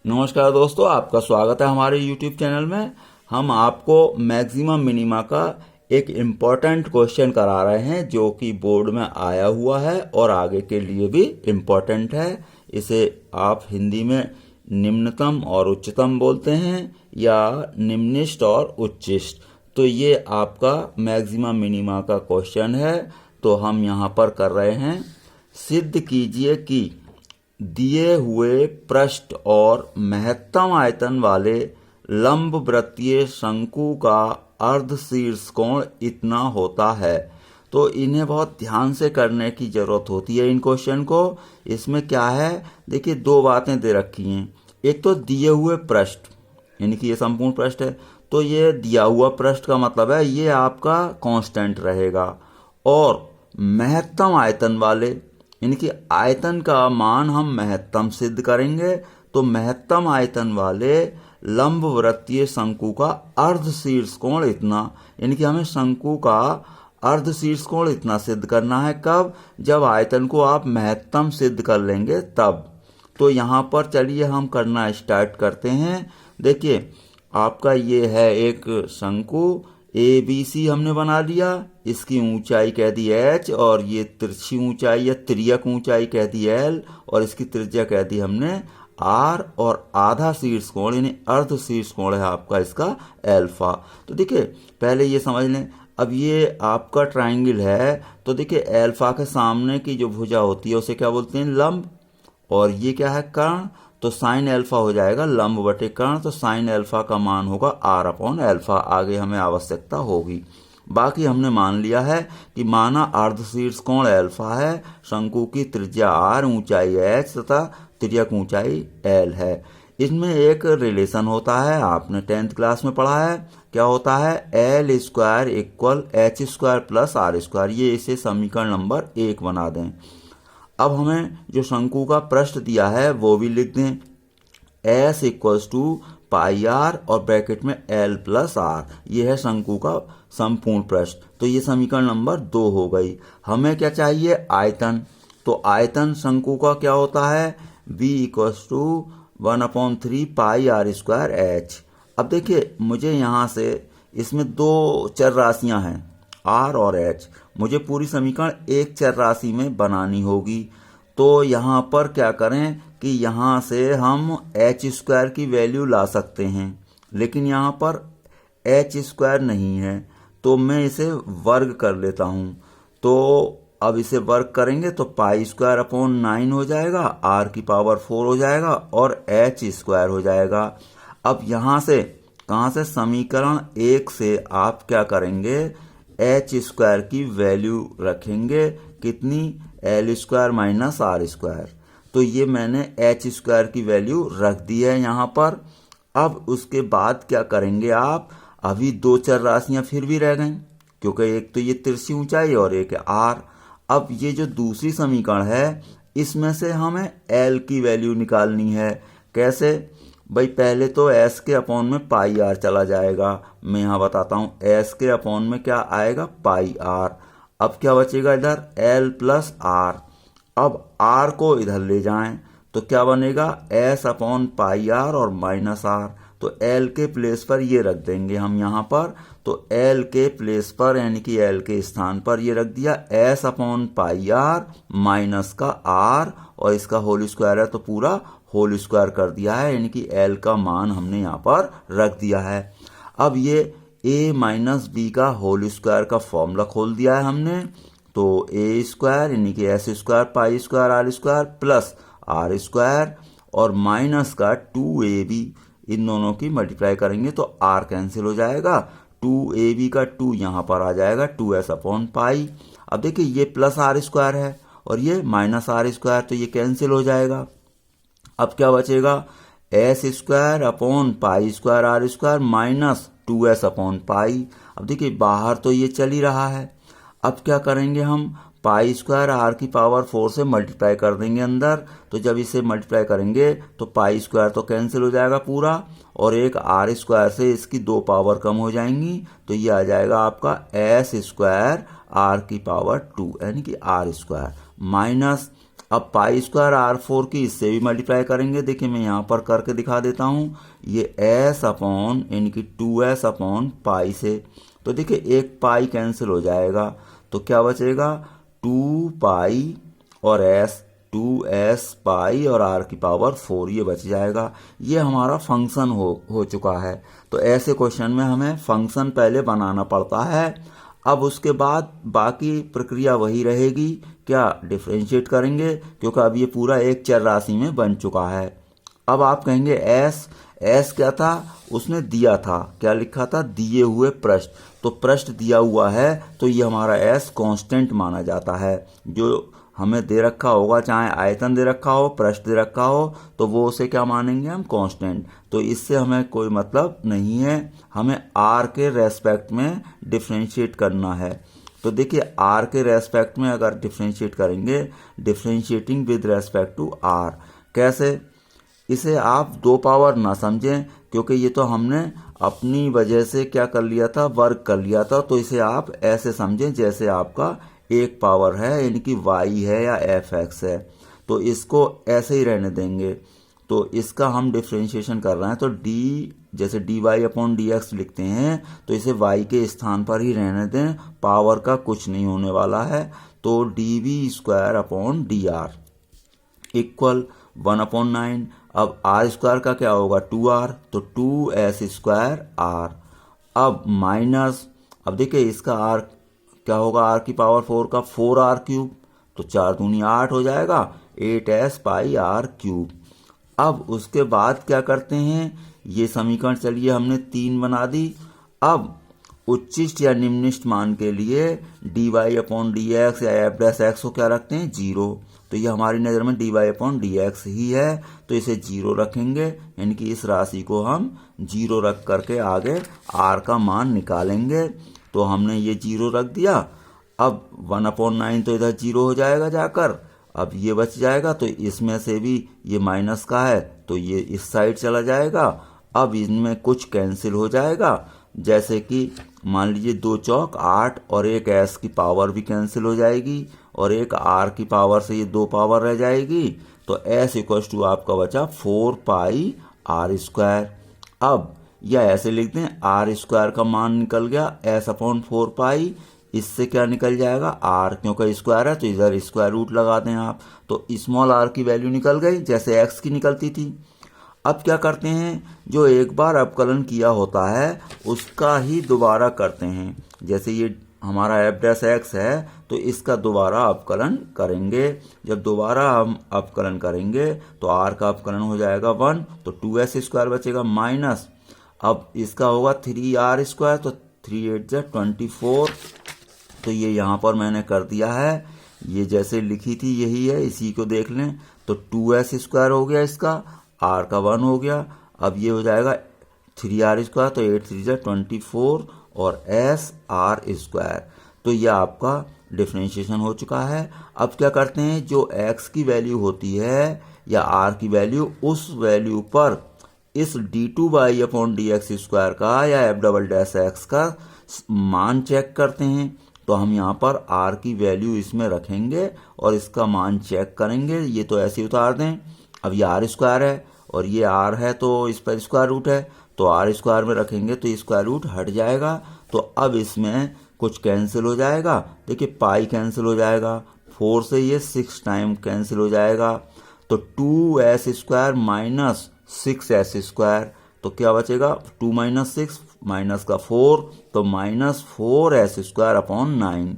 नमस्कार दोस्तों, आपका स्वागत है हमारे YouTube चैनल में। हम आपको मैक्सिमम मिनिमा का एक इम्पॉर्टेंट क्वेश्चन करा रहे हैं जो कि बोर्ड में आया हुआ है और आगे के लिए भी इम्पॉर्टेंट है। इसे आप हिंदी में निम्नतम और उच्चतम बोलते हैं या निम्निष्ट और उच्चिष्ट। तो ये आपका मैक्सिमम मिनिमा का क्वेश्चन है। तो हम यहाँ पर कर रहे हैं, सिद्ध कीजिए कि दिए हुए पृष्ठ और महत्तम आयतन वाले लंबवृत्तीय शंकु का अर्धशीर्ष कोण इतना होता है। तो इन्हें बहुत ध्यान से करने की जरूरत होती है इन क्वेश्चन को। इसमें क्या है, देखिए दो बातें दे रखी हैं। एक तो दिए हुए पृष्ठ, यानी कि ये संपूर्ण पृष्ठ है, तो ये दिया हुआ पृष्ठ का मतलब है ये आपका कांस्टेंट रहेगा। और महत्तम आयतन वाले, यानी कि आयतन का मान हम महत्तम सिद्ध करेंगे। तो महत्तम आयतन वाले लंबवृत्तीय शंकु का अर्धशीर्ष कोण इतना, यानी कि हमें शंकु का अर्धशीर्ष कोण इतना सिद्ध करना है। कब? जब आयतन को आप महत्तम सिद्ध कर लेंगे तब। तो यहाँ पर चलिए हम करना स्टार्ट करते हैं। देखिए आपका ये है एक शंकु ABC हमने बना लिया। इसकी ऊंचाई कह दी h और ये तिरछी ऊंचाई या तिर्यक ऊंचाई कह दी l और इसकी त्रिज्या कह दी हमने r और आधा शीर्ष कोण यानी अर्ध शीर्ष कोण है आपका इसका अल्फा। तो देखिए पहले ये समझ लें, अब ये आपका ट्राइंगल है। तो देखिए अल्फा के सामने की जो भुजा होती है उसे क्या बोलते हैं? लंब। और ये क्या है? कर्ण। तो साइन अल्फा हो जाएगा लंब बटे कर्ण। तो साइन अल्फा का मान होगा r अपॉन अल्फा। आगे हमें आवश्यकता होगी। बाकी हमने मान लिया है कि माना अर्धशीर्ष कोण अल्फा है, शंकु की त्रिज्या r, ऊंचाई h तथा तिर्यक ऊंचाई l है। इसमें एक रिलेशन होता है, आपने 10th क्लास में पढ़ा है। क्या होता है? l square equal h square plus r square. ये इसे समीकरण नंबर 1 बना दें। अब हमें जो शंकु का पृष्ठ दिया है वो भी लिख दें, S equals to pi r और ब्रैकेट में L प्लस आर। ये है शंकु का संपूर्ण पृष्ठ। तो ये समीकरण नंबर 2 हो गई। हमें क्या चाहिए? आयतन। तो आयतन शंकु का क्या होता है? B equals to 1/3 pi r square H। अब देखिए मुझे यहाँ से इसमें दो चर राशियाँ हैं r और h, मुझे पूरी समीकरण एक चर राशि में बनानी होगी। तो यहाँ पर क्या करें कि यहाँ से हम h स्क्वायर की वैल्यू ला सकते हैं, लेकिन यहाँ पर h स्क्वायर नहीं है तो मैं इसे वर्ग कर लेता हूँ। तो अब इसे वर्ग करेंगे तो पाई स्क्वायर अपॉन 9 हो जाएगा, r की पावर 4 हो जाएगा और h स्क्वायर हो जाएगा। अब यहाँ से कहाँ से? समीकरण 1 से आप क्या करेंगे? h स्क्वायर की वैल्यू रखेंगे कितनी? l square minus r square. तो ये मैंने h स्क्वायर की वैल्यू रख दी है यहाँ पर। अब उसके बाद क्या करेंगे आप? अभी दो चर राशियाँ फिर भी रह गई, क्योंकि एक तो ये तिरछी ऊंचाई और एक है r। अब ये जो दूसरी समीकरण है इसमें से हमें l की वैल्यू निकालनी है। कैसे भाई? पहले तो s के अपॉन में पाई r चला जाएगा। मैं यहाँ बताता हूँ, s के अपॉन में क्या आएगा? पाई r। अब क्या बचेगा इधर? l plus r। अब r को इधर ले जाएं तो क्या बनेगा? s अपॉन पाई r और माइनस r। तो l के प्लेस पर ये रख देंगे हम यहाँ पर। तो l के प्लेस पर यानी कि l के स्थान पर ये रख दिया s upon pi r minus का r और इसका होल स्क्वायर है तो पूरा होल स्क्वायर कर दिया है, यानी कि l का मान हमने यहाँ पर रख दिया है। अब ये a माइनस बी का होल स्क्वायर का फॉर्मूला खोल दिया है हमने। तो a स्क्वायर यानी कि s square pi square r square plus r square और माइनस का 2ab, इन दोनों की मल्टीप्लाई करेंगे तो r कैंसिल हो जाएगा। 2ab का 2 यहाँ पर आ जाएगा 2s अपॉन पाई। अब देखिए ये प्लस r स्क्वायर है और ये माइनस r स्क्वायर, तो ये कैंसिल हो जाएगा। अब क्या बचेगा? s square upon pi square r square minus 2s upon pi. अब देखिए बाहर तो ये चल ही रहा है। अब क्या करेंगे हम? पाई स्क्वायर r की पावर 4 से मल्टीप्लाई कर देंगे अंदर। तो जब इसे मल्टीप्लाई करेंगे तो पाई स्क्वायर तो कैंसिल हो जाएगा पूरा और एक r स्क्वायर से इसकी 2 पावर कम हो जाएंगी। तो ये आ जाएगा आपका s स्क्वायर r की पावर 2 यानी कि r स्क्वायर माइनस अब पाई स्क्वायर R4 की इससे भी मल्टीप्लाई करेंगे। देखिए मैं यहाँ पर करके दिखा देता हूँ। ये s अपॉन यानी 2s अपॉन पाई से, तो देखिए एक पाई कैंसिल हो जाएगा, तो क्या बचेगा 2 पाई और s, 2s पाई और r की पावर 4 ये बच जाएगा। ये हमारा फंक्शन हो चुका है। तो ऐसे क्वेश्चन में हमें फंक्शन पहले बनाना पड़ता है। अब उसके बाद बाकी प्रक्रिया वही रहेगी, क्या डिफरेंशिएट करेंगे, क्योंकि अब ये पूरा एक चर राशि में बन चुका है। अब आप कहेंगे एस क्या था, उसने दिया था, क्या लिखा था, दिए हुए पृष्ठ, तो पृष्ठ दिया हुआ है तो ये हमारा एस कांस्टेंट माना जाता है। जो हमें दे रखा होगा, चाहे आयतन दे रखा हो, पृष्ठ दे रखा हो, तो वो उसे क्या मानेंगे हम, कांस्टेंट। तो इससे हमें कोई मतलब नहीं है, हमें आर के रेस्पेक्ट में डिफरेंशिएट करना है। तो देखिए आर के रेस्पेक्ट में अगर डिफरेंशिएट करेंगे, differentiating with respect to r, कैसे, इसे आप 2 पावर ना समझें, क्योंकि ये तो हमने अपनी वजह से क्या कर लिया था, वर्क कर लिया था। तो इसे आप ऐसे समझें जैसे आपका 1 पावर है, यानी कि y है या fx है, तो इसको ऐसे ही रहने देंगे। तो इसका हम डिफ्रेंशिएशन कर रहे हैं, तो d जैसे dy अपॉन dx लिखते हैं, तो इसे y के स्थान पर ही रहने दें, पावर का कुछ नहीं होने वाला है। तो dv square upon dr equal 1/9। अब r स्क्वायर का क्या होगा, 2r, तो 2s स्क्वायर r। अब माइनस, अब देखिए इसका r क्या होगा, r की पावर 4 का 4r क्यूब, तो 4 दूनी 8 हो जाएगा, 8s पाई r क्यूब। अब उसके बाद क्या करते हैं, ये समीकरण चलिए हमने 3 बना दी। अब उच्चिष्ट या निम्निष्ट मान के लिए dy अपॉन dx या f डैश x को क्या रखते हैं, 0। तो ये हमारी नज़र में dy अपॉन dx ही है, तो इसे 0 रखेंगे, यानी कि इस राशि को हम 0 रख करके आगे r का मान निकालेंगे। तो हमने ये 0 रख दिया। अब 1/9 तो इधर 0 हो जाएगा जाकर, अब ये बच जाएगा, तो इसमें से भी ये माइनस का है तो ये इस साइड चला जाएगा। अब इनमें कुछ कैंसिल हो जाएगा, जैसे कि मान लीजिए 2 चौक 8 और एक s की पावर भी कैंसिल हो जाएगी, और एक r की पावर से ये 2 पावर रह जाएगी। तो s इक्वल टू आपका बचा 4 पाई r स्क्वायर। अब या ऐसे लिख दें, r स्क्वायर का मान निकल गया s अपॉन 4 पाई, इससे क्या निकल जाएगा r, क्योंकि स्क्वायर है तो इधर स्क्वायर रूट लगा दें आप, तो स्मॉल r की वैल्यू निकल गई जैसे x की निकलती थी। अब क्या करते हैं, जो एक बार अवकलन किया होता है उसका ही दोबारा करते हैं। जैसे ये हमारा f डैश x है, तो इसका दोबारा अवकलन करेंगे। जब दोबारा हम अवकलन करेंगे तो r का अवकलन हो जाएगा 1, तो 2s स्क्वायर बचेगा माइनस, अब इसका होगा 3r स्क्वायर, तो 3 8 जा 24। तो ये यहाँ पर मैंने कर दिया है, ये जैसे लिखी थी यही है, इसी को देख लें। तो 2s स्क्वायर हो गया, इसका r का 1 हो गया। अब ये हो जाएगा 3r स्क्वायर, तो 8 3 जा 24 और s r स्क्वायर। तो ये आपका डिफरेंशिएशन हो चुका है। अब क्या करते हैं, जो x की वैल्यू होती है या r की वैल्यू, उस वैल्यू पर इस d2y अपॉन dx स्क्वायर का या f डबल डैश x का मान चेक करते हैं। तो हम यहाँ पर r की वैल्यू इसमें रखेंगे और इसका मान चेक करेंगे। ये तो ऐसे उतार दें, अब ये r स्क्वायर है और ये r है, तो इस पर स्क्वायर रूट है, तो r स्क्वायर में रखेंगे तो स्क्वायर रूट हट जाएगा। तो अब इसमें कुछ कैंसिल हो जाएगा, देखिए पाई कैंसिल हो जाएगा, 4 से ये 6 टाइम कैंसिल हो जाएगा, तो 2s square minus 6s square, तो क्या बचेगा 2 माइनस 6 माइनस का 4, तो माइनस 4s स्क्वायर अपॉन 9।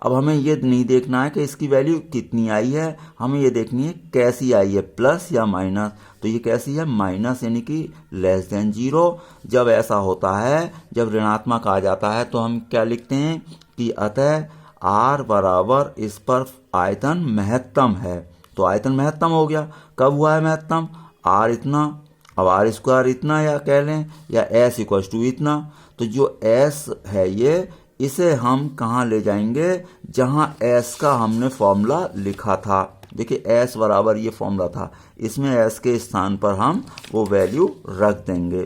अब हमें ये नहीं देखना है कि इसकी वैल्यू कितनी आई है, हमें ये देखनी है कैसी आई है, प्लस या माइनस। तो ये कैसी है, माइनस, यानी कि लेस देन 0। जब ऐसा होता है, जब ऋणात्मक आ जाता है, तो हम क्या लिखते हैं कि अतः r बराबर इस पर आयतन महत्तम है। तो आयतन महत्तम हो गया, कब हुआ है महत्तम, r इतना, अब r स्क्वायर इतना या कह लें, या s इक्वल टू इतना। तो जो s है ये, इसे हम कहाँ ले जाएंगे, जहाँ s का हमने फॉर्मूला लिखा था। देखिए s बराबर ये फॉर्मूला था, इसमें s के स्थान पर हम वो वैल्यू रख देंगे।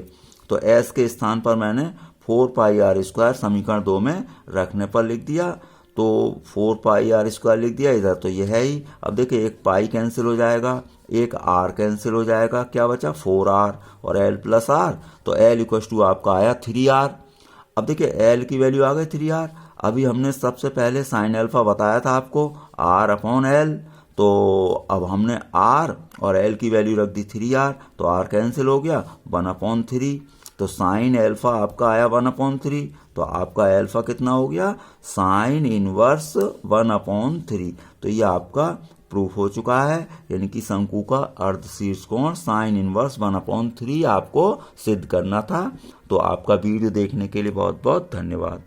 तो s के स्थान पर मैंने 4 पाई r स्क्वायर समीकरण 2 में रखने पर लिख दिया। तो 4πr² लिख दिया इधर, तो ये है ही। अब देखिए एक पाई कैंसिल हो जाएगा, एक r कैंसिल हो जाएगा, क्या बचा 4r और l प्लस r, तो l इक्वल टू आपका आया 3r। अब देखिए l की वैल्यू आ गई 3r। अभी हमने सबसे पहले साइन अल्फा बताया था आपको r अपॉन l, तो अब हमने r और l की वैल्यू रख दी 3r, तो r कैंसिल हो गया 1/3, तो साइन अल्फा आपका आया 1/3, तो आपका अल्फा कितना हो गया साइन इनवर्स 1/3। तो ये आपका प्रूफ हो चुका है, यानी कि शंकु का अर्धशीर्ष कोण साइन इनवर्स 1/3 आपको सिद्ध करना था। तो आपका वीडियो देखने के लिए बहुत बहुत धन्यवाद।